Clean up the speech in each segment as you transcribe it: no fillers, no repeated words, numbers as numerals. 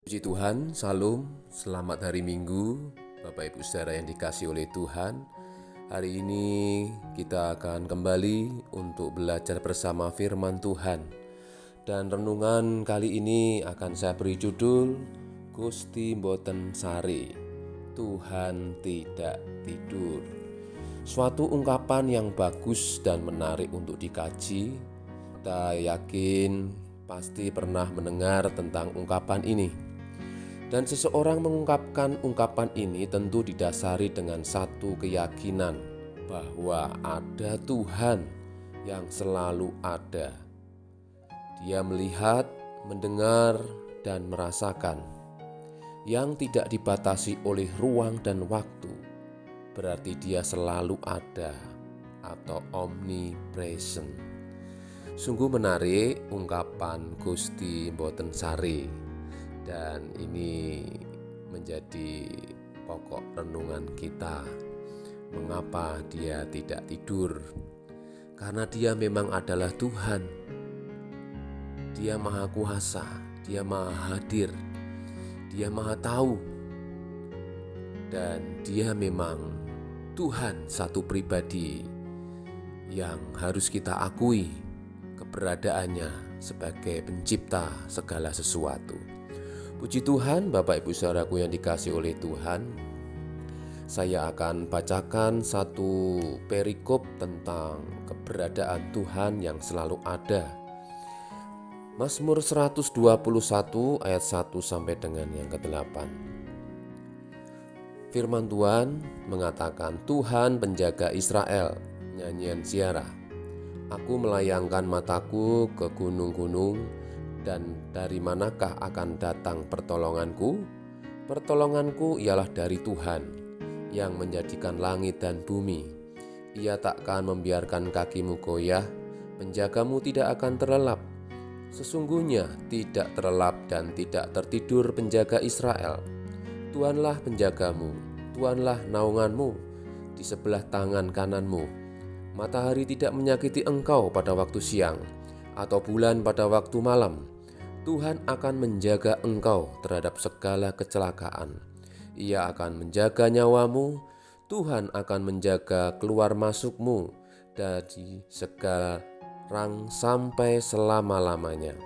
Puji Tuhan, Salam, selamat hari Minggu, Bapak Ibu Saudara yang dikasihi oleh Tuhan. Hari ini kita akan kembali untuk belajar bersama firman Tuhan. Dan renungan kali ini akan saya beri judul Gusti Mboten Sare, Tuhan tidak tidur. Suatu ungkapan yang bagus dan menarik untuk dikaji. Kita yakin pasti pernah mendengar tentang ungkapan ini. Dan seseorang mengungkapkan ungkapan ini tentu didasari dengan satu keyakinan bahwa ada Tuhan yang selalu ada. Dia melihat, mendengar, dan merasakan yang tidak dibatasi oleh ruang dan waktu. Berarti dia selalu ada atau omnipresent. Sungguh menarik ungkapan Gusti Mboten Sare. Dan ini menjadi pokok renungan kita. Mengapa dia tidak tidur? Karena dia memang adalah Tuhan. Dia Maha Kuasa, Dia Maha Hadir, Dia Maha Tahu. Dan Dia memang Tuhan satu pribadi yang harus kita akui keberadaannya sebagai pencipta segala sesuatu. Puji Tuhan, Bapak Ibu Saudaraku yang dikasihi oleh Tuhan. Saya akan bacakan satu perikop tentang keberadaan Tuhan yang selalu ada. Mazmur 121 ayat 1 sampai dengan yang ke-8. Firman Tuhan mengatakan, Tuhan penjaga Israel, nyanyian ziarah. Aku melayangkan mataku ke gunung-gunung, dan dari manakah akan datang pertolonganku? Pertolonganku ialah dari Tuhan yang menjadikan langit dan bumi. Ia takkan membiarkan kakimu goyah, penjagamu tidak akan terlelap. Sesungguhnya tidak terlelap dan tidak tertidur penjaga Israel. Tuhanlah penjagamu, Tuhanlah naunganmu di sebelah tangan kananmu. Matahari tidak menyakiti engkau pada waktu siang, atau bulan pada waktu malam. Tuhan akan menjaga engkau terhadap segala kecelakaan. Ia akan menjaga nyawamu. Tuhan akan menjaga keluar masukmu dari sekarang sampai selama-lamanya.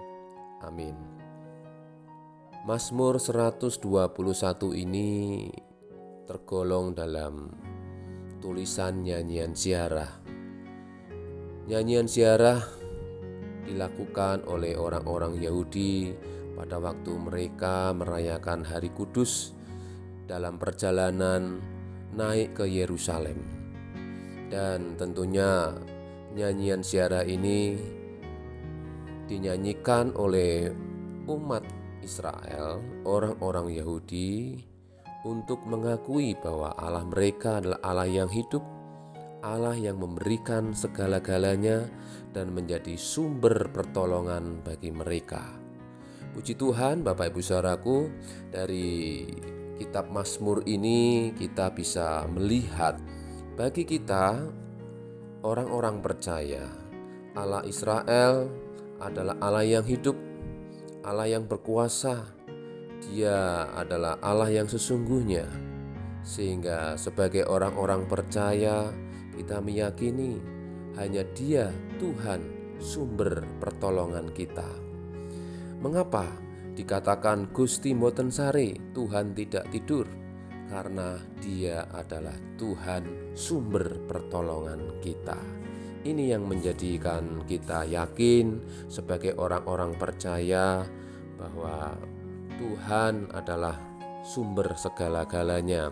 Amin. Mazmur 121 ini tergolong dalam tulisan nyanyian ziarah. Nyanyian ziarah dilakukan oleh orang-orang Yahudi pada waktu mereka merayakan Hari Kudus dalam perjalanan naik ke Yerusalem. Dan tentunya nyanyian ziarah ini dinyanyikan oleh umat Israel, orang-orang Yahudi, untuk mengakui bahwa Allah mereka adalah Allah yang hidup, Allah yang memberikan segala-galanya dan menjadi sumber pertolongan bagi mereka. Puji Tuhan, Bapak Ibu Saudaraku, dari kitab Mazmur ini kita bisa melihat bagi kita orang-orang percaya Allah Israel adalah Allah yang hidup, Allah yang berkuasa. Dia adalah Allah yang sesungguhnya. Sehingga sebagai orang-orang percaya kita meyakini hanya Dia Tuhan sumber pertolongan kita. Mengapa dikatakan Gusti Mboten Sare, Tuhan tidak tidur? Karena Dia adalah Tuhan sumber pertolongan kita. Ini yang menjadikan kita yakin sebagai orang-orang percaya bahwa Tuhan adalah sumber segala-galanya.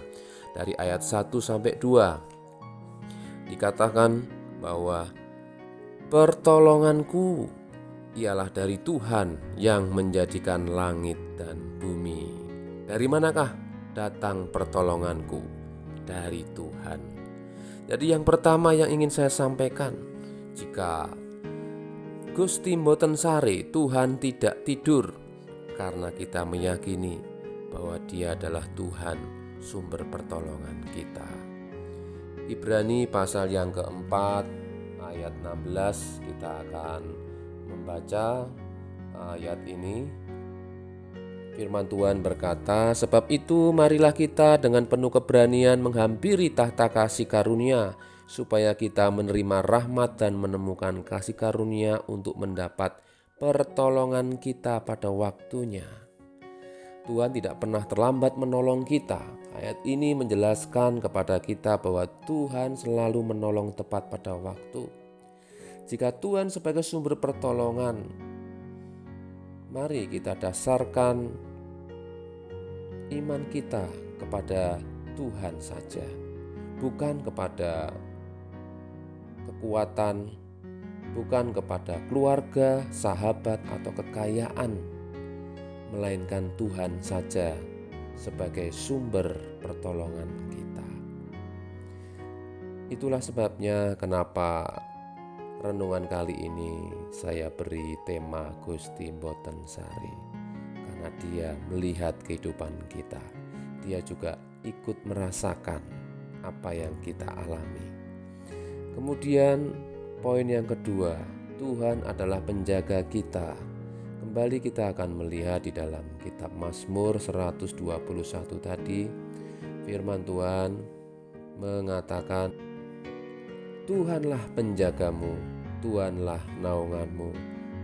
Dari ayat 1 sampai 2 dikatakan bahwa pertolonganku ialah dari Tuhan yang menjadikan langit dan bumi. Dari manakah datang pertolonganku? Dari Tuhan. Jadi yang pertama yang ingin saya sampaikan, jika Gusti Mboten Sare, Tuhan tidak tidur, karena kita meyakini bahwa Dia adalah Tuhan sumber pertolongan kita. Ibrani pasal yang keempat ayat 16 kita akan membaca ayat ini. Firman Tuhan berkata, "Sebab itu marilah kita dengan penuh keberanian menghampiri tahta kasih karunia, supaya kita menerima rahmat dan menemukan kasih karunia untuk mendapat pertolongan kita pada waktunya." Tuhan tidak pernah terlambat menolong kita. Ayat ini menjelaskan kepada kita bahwa Tuhan selalu menolong tepat pada waktu. Jika Tuhan sebagai sumber pertolongan, mari kita dasarkan iman kita kepada Tuhan saja, bukan kepada kekuatan, bukan kepada keluarga, sahabat, atau kekayaan, melainkan Tuhan saja sebagai sumber pertolongan kita. Itulah sebabnya kenapa renungan kali ini saya beri tema Gusti Mboten Sari, karena Dia melihat kehidupan kita. Dia juga ikut merasakan apa yang kita alami. Kemudian poin yang kedua, Tuhan adalah penjaga kita. Kembali kita akan melihat di dalam kitab Mazmur 121 tadi, firman Tuhan mengatakan, "Tuhanlah penjagamu, Tuhanlah naunganmu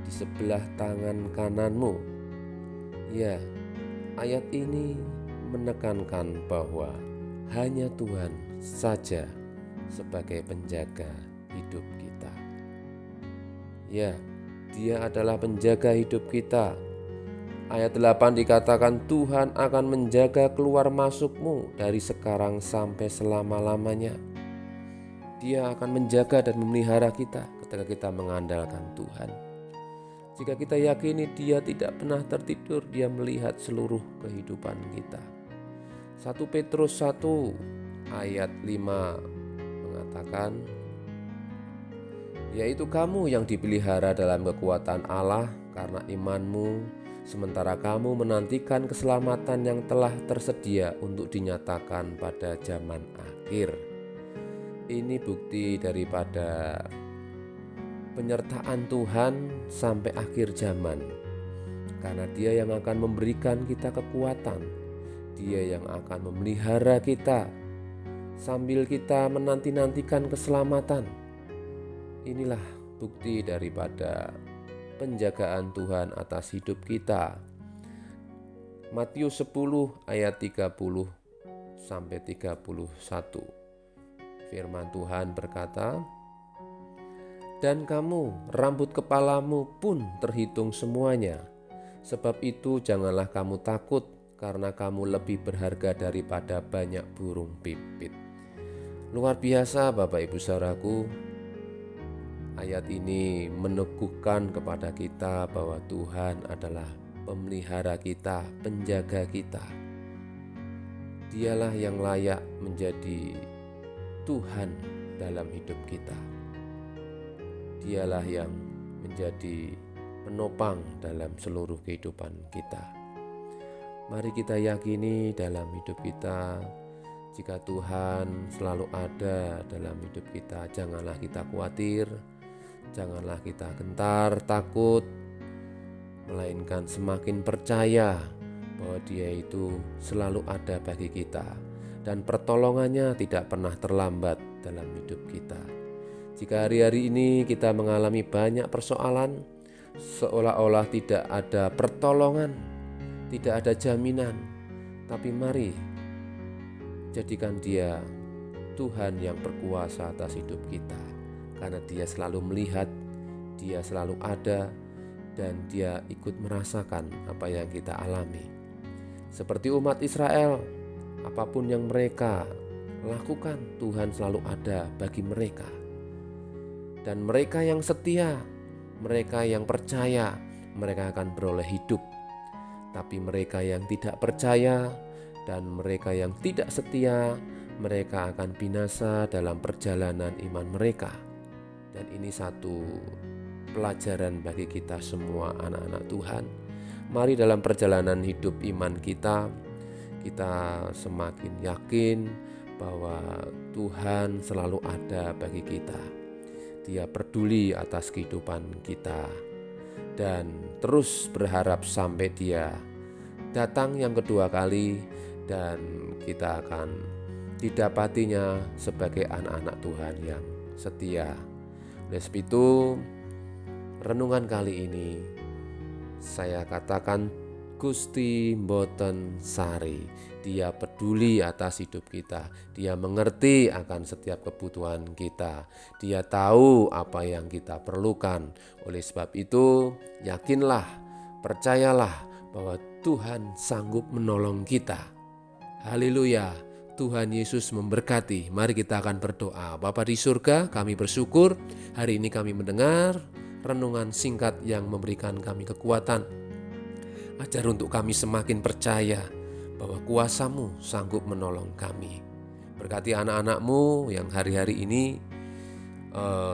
di sebelah tangan kananmu." Ya, ayat ini menekankan bahwa hanya Tuhan saja sebagai penjaga hidup kita. Ya, Dia adalah penjaga hidup kita. Ayat 8 dikatakan, "Tuhan akan menjaga keluar masukmu dari sekarang sampai selama-lamanya." Dia akan menjaga dan memelihara kita ketika kita mengandalkan Tuhan. Jika kita yakini Dia tidak pernah tertidur, Dia melihat seluruh kehidupan kita. 1 Petrus 1 ayat 5 mengatakan, "Yaitu kamu yang dipelihara dalam kekuatan Allah karena imanmu, sementara kamu menantikan keselamatan yang telah tersedia untuk dinyatakan pada zaman akhir." Ini bukti daripada penyertaan Tuhan sampai akhir zaman, karena Dia yang akan memberikan kita kekuatan, Dia yang akan memelihara kita sambil kita menanti-nantikan keselamatan. Inilah bukti daripada penjagaan Tuhan atas hidup kita. Matius 10 ayat 30 sampai 31. Firman Tuhan berkata, "Dan kamu, rambut kepalamu pun terhitung semuanya. Sebab itu janganlah kamu takut, karena kamu lebih berharga daripada banyak burung pipit." Luar biasa Bapak Ibu Saudaraku. Ayat ini meneguhkan kepada kita bahwa Tuhan adalah pemelihara kita, penjaga kita. Dialah yang layak menjadi Tuhan dalam hidup kita. Dialah yang menjadi penopang dalam seluruh kehidupan kita. Mari kita yakini dalam hidup kita, jika Tuhan selalu ada dalam hidup kita, janganlah kita khawatir, janganlah kita gentar, takut, melainkan semakin percaya bahwa Dia itu selalu ada bagi kita dan pertolongannya tidak pernah terlambat dalam hidup kita. Jika hari-hari ini kita mengalami banyak persoalan, seolah-olah tidak ada pertolongan, tidak ada jaminan, tapi mari jadikan Dia Tuhan yang berkuasa atas hidup kita, karena Dia selalu melihat, Dia selalu ada, dan Dia ikut merasakan apa yang kita alami. Seperti umat Israel, apapun yang mereka lakukan, Tuhan selalu ada bagi mereka. Dan mereka yang setia, mereka yang percaya, mereka akan beroleh hidup. Tapi mereka yang tidak percaya dan mereka yang tidak setia, mereka akan binasa dalam perjalanan iman mereka. Dan ini satu pelajaran bagi kita semua anak-anak Tuhan. Mari dalam perjalanan hidup iman kita semakin yakin bahwa Tuhan selalu ada bagi kita. Dia peduli atas kehidupan kita dan terus berharap sampai Dia datang yang kedua kali dan kita akan didapatinya sebagai anak-anak Tuhan yang setia. Oleh sebab itu, renungan kali ini saya katakan Gusti mboten sari. Dia peduli atas hidup kita. Dia mengerti akan setiap kebutuhan kita. Dia tahu apa yang kita perlukan. Oleh sebab itu, yakinlah, percayalah bahwa Tuhan sanggup menolong kita. Haleluya. Tuhan Yesus memberkati. Mari kita akan berdoa. Bapa di surga, kami bersyukur hari ini kami mendengar renungan singkat yang memberikan kami kekuatan. Ajar untuk kami semakin percaya bahwa kuasa-Mu sanggup menolong kami. Berkati anak-anak-Mu yang hari-hari ini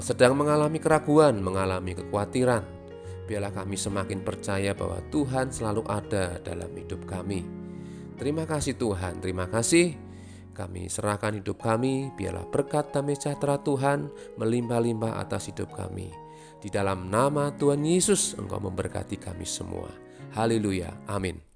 sedang mengalami keraguan, mengalami kekhawatiran. Biarlah kami semakin percaya bahwa Tuhan selalu ada dalam hidup kami. Terima kasih Tuhan, terima kasih. Kami serahkan hidup kami, biarlah berkat damai sejahtera Tuhan melimpah-limpah atas hidup kami. Di dalam nama Tuhan Yesus, Engkau memberkati kami semua. Haleluya, amin.